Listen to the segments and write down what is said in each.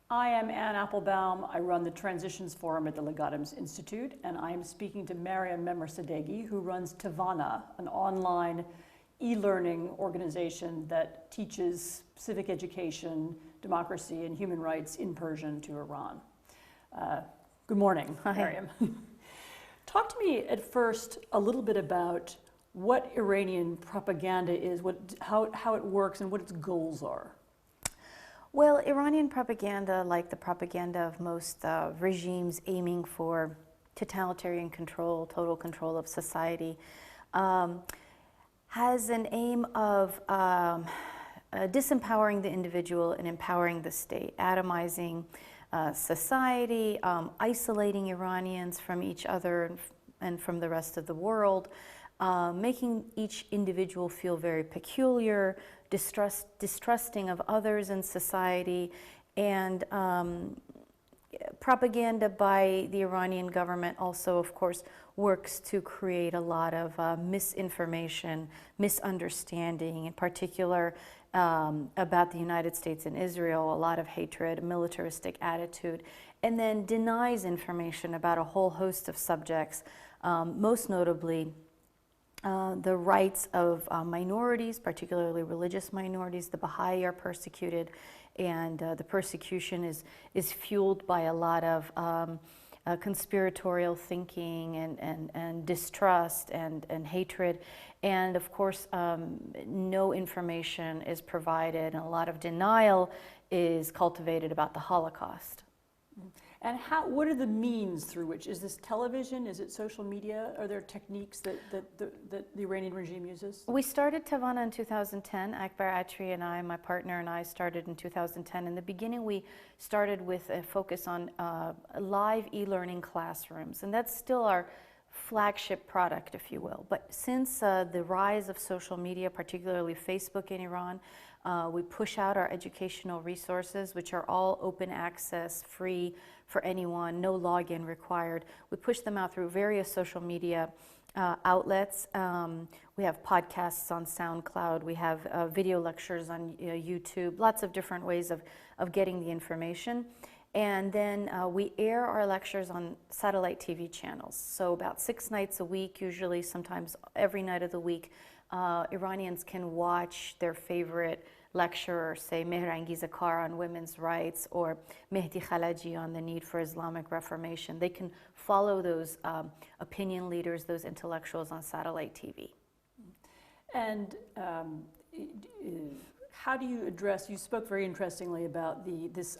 I am Ann Applebaum. I run the Transitions Forum at the Legatum's Institute, and I am speaking to مریم معمارصادقی, who runs Tavana, an online e-learning organization that teaches civic education, democracy, and human rights in Persian to Iran. Good morning, مریم. Talk to me at first a little bit about what Iranian propaganda is, how it works, and what its goals are. Well, Iranian propaganda, like the propaganda of most regimes aiming for totalitarian control, total control of society, has an aim of disempowering the individual and empowering the state, atomizing society, isolating Iranians from each other and from the rest of the world, making each individual feel very peculiar, distrusting of others in society, and propaganda by the Iranian government also, of course, works to create a lot of misinformation, misunderstanding, in particular about the United States and Israel, a lot of hatred, a militaristic attitude, and then denies information about a whole host of subjects, most notably the rights of minorities, particularly religious minorities. The Baha'i are persecuted, and the persecution is fueled by a lot of conspiratorial thinking and distrust and hatred. And of course, no information is provided, and a lot of denial is cultivated about the Holocaust. And what are the means through which? Is this television? Is it social media? Are there techniques that the Iranian regime uses? We started Tavana in 2010. Akbar Atri and I, my partner and I, started in 2010. In the beginning, we started with a focus on live e-learning classrooms, and that's still our flagship product, if you will. But since the rise of social media, particularly Facebook in Iran, we push out our educational resources, which are all open access, free for anyone, no login required. We push them out through various social media outlets. We have podcasts on SoundCloud. We have video lectures on YouTube, lots of different ways of getting the information. And then we air our lectures on satellite TV channels. So about 6 nights a week, usually sometimes every night of the week, Iranians can watch their favorite lecturer, say Mehrangiz Kar on women's rights or Mehdi Khalaji on the need for Islamic reformation. They can follow those opinion leaders, those intellectuals on satellite TV. And how do you address, you spoke very interestingly about this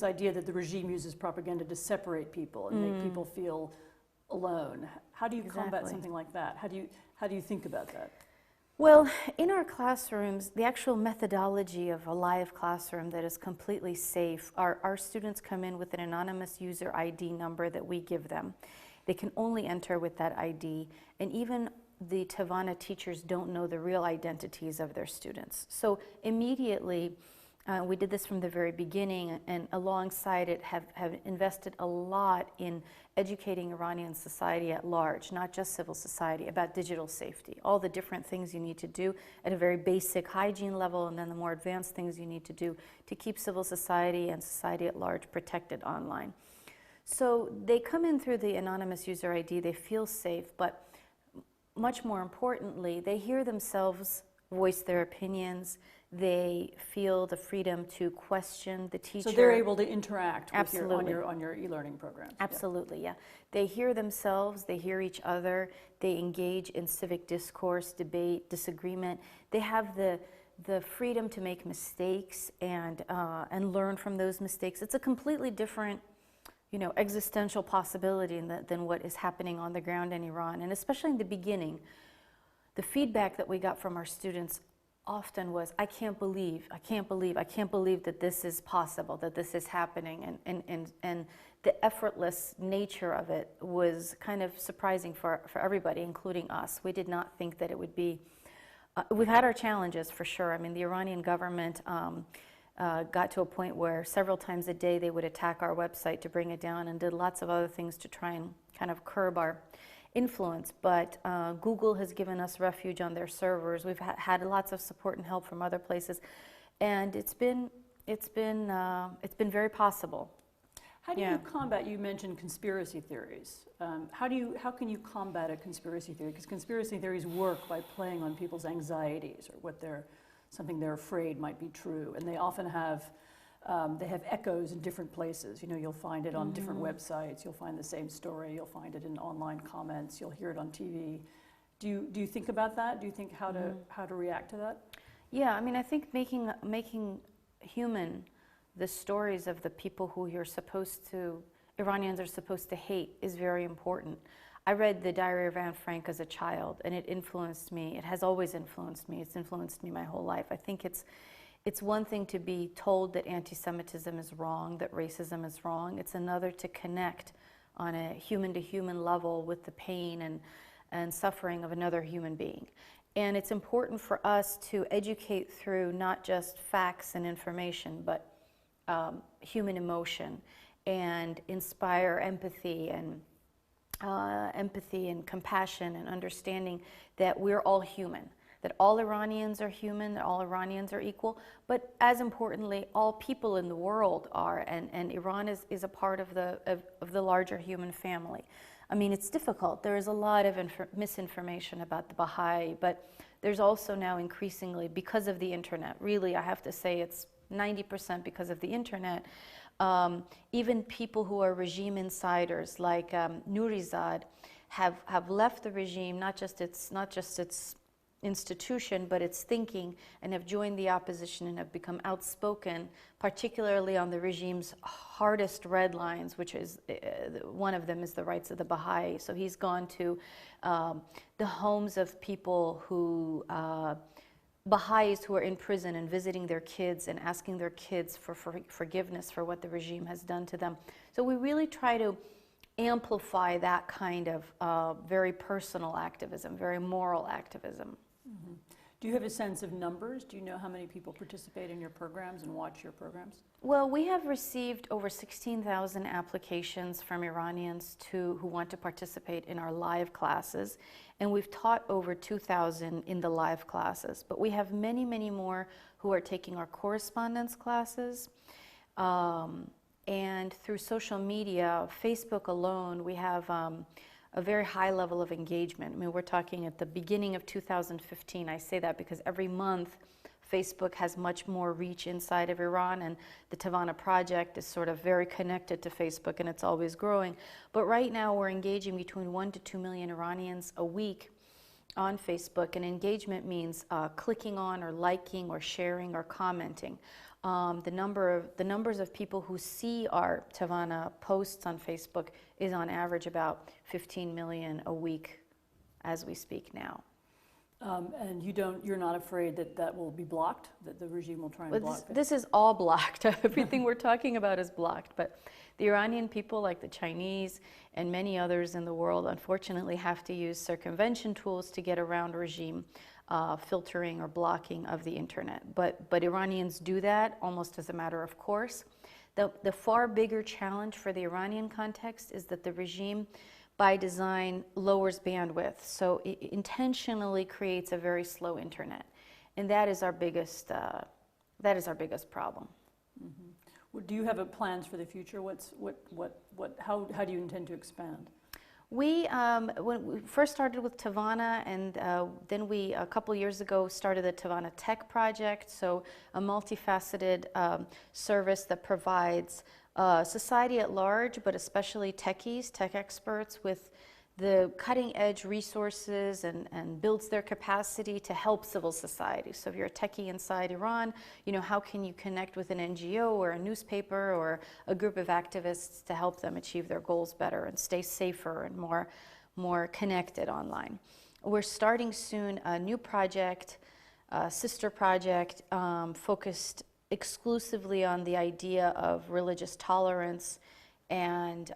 idea that the regime uses propaganda to separate people and make people feel alone. How do you combat something like that? How do you think about that? Well, in our classrooms, the actual methodology of a live classroom that is completely safe, our students come in with an anonymous user ID number that we give them. They can only enter with that ID, and even the Tavana teachers don't know the real identities of their students. So immediately, we did this from the very beginning, and alongside it have invested a lot in educating Iranian society at large, not just civil society, about digital safety, all the different things you need to do at a very basic hygiene level, and then the more advanced things you need to do to keep civil society and society at large protected online. So they come in through the anonymous user ID, they feel safe, but much more importantly, they hear themselves voice their opinions. They feel the freedom to question the teacher. So they're able to interact with Absolutely. on your e-learning programs. Absolutely, yeah. They hear themselves, they hear each other, they engage in civic discourse, debate, disagreement. They have the freedom to make mistakes and learn from those mistakes. It's a completely different, existential possibility than what is happening on the ground in Iran. And especially in the beginning, the feedback that we got from our students often was, I can't believe that this is possible, that this is happening. And the effortless nature of it was kind of surprising for everybody, including us. We did not think that it would be, we've had our challenges for sure. I mean, the Iranian government got to a point where several times a day they would attack our website to bring it down, and did lots of other things to try and kind of curb our influence, but Google has given us refuge on their servers. We've had lots of support and help from other places, and it's been It's been very possible. How do you combat, you mentioned conspiracy theories. How can you combat a conspiracy theory? Because conspiracy theories work by playing on people's anxieties or something they're afraid might be true. And they often have echoes in different places. You know, you'll find it on different websites, you'll find the same story, you'll find it in online comments, you'll hear it on TV. Do you think about that? Do you think how to react to that? Yeah, I mean, I think making human the stories of the people who Iranians are supposed to hate is very important. I read The Diary of Anne Frank as a child, and it influenced me. It has always influenced me. It's influenced me my whole life. I think it's one thing to be told that anti-Semitism is wrong, that racism is wrong. It's another to connect on a human-to-human level with the pain and suffering of another human being. And it's important for us to educate through not just facts and information, but human emotion, and inspire empathy and compassion and understanding that we're all human, that all Iranians are human, that all Iranians are equal, but as importantly, all people in the world are, and Iran is a part of the larger human family. I mean, it's difficult. There is a lot of misinformation about the Baha'i, but there's also now increasingly, because of the internet, really I have to say it's 90% because of the internet, even people who are regime insiders like Nurizad have left the regime, not just its institution, but its thinking, and have joined the opposition and have become outspoken, particularly on the regime's hardest red lines, which is one of them is the rights of the Baha'i. So he's gone to the homes of people who Baha'is who are in prison and visiting their kids and asking their kids for forgiveness for what the regime has done to them. So we really try to amplify that kind of very personal activism, very moral activism. Mm-hmm. Do you have a sense of numbers? Do you know how many people participate in your programs and watch your programs? Well, we have received over 16,000 applications from Iranians who want to participate in our live classes, and we've taught over 2,000 in the live classes. But we have many, many more who are taking our correspondence classes. And through social media, Facebook alone, we have a very high level of engagement. I mean, we're talking at the beginning of 2015. I say that because every month Facebook has much more reach inside of Iran, and the Tavana project is sort of very connected to Facebook, and it's always growing. But right now we're engaging between 1 to 2 million Iranians a week on Facebook, and engagement means clicking on or liking or sharing or commenting. The numbers of people who see our Tavana posts on Facebook is on average about 15 million a week as we speak now. And you're not afraid that will be blocked, that the regime will try and block it? This is all blocked. Everything we're talking about is blocked. But the Iranian people, like the Chinese and many others in the world, unfortunately have to use circumvention tools to get around regime filtering or blocking of the internet. But Iranians do that almost as a matter of course. The far bigger challenge for the Iranian context is that the regime, by design, lowers bandwidth. So it intentionally creates a very slow internet. And that is our biggest problem. Mm-hmm. Well, do you have plans for the future? How do you intend to expand? When we first started with Tavana, and then we, a couple years ago, started the Tavana Tech Project, so a multifaceted service that provides society at large, but especially techies, tech experts, with the cutting-edge resources and builds their capacity to help civil society. So if you're a techie inside Iran, how can you connect with an NGO or a newspaper or a group of activists to help them achieve their goals better and stay safer and more connected online. We're starting soon a new project, a sister project, focused exclusively on the idea of religious tolerance and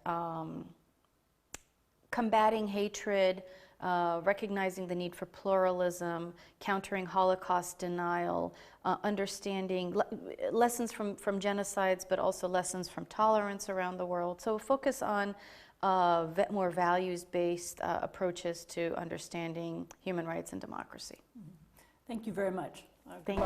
combating hatred, recognizing the need for pluralism, countering Holocaust denial, understanding lessons from genocides, but also lessons from tolerance around the world. So focus on more values-based approaches to understanding human rights and democracy. Thank you very much. Thank you.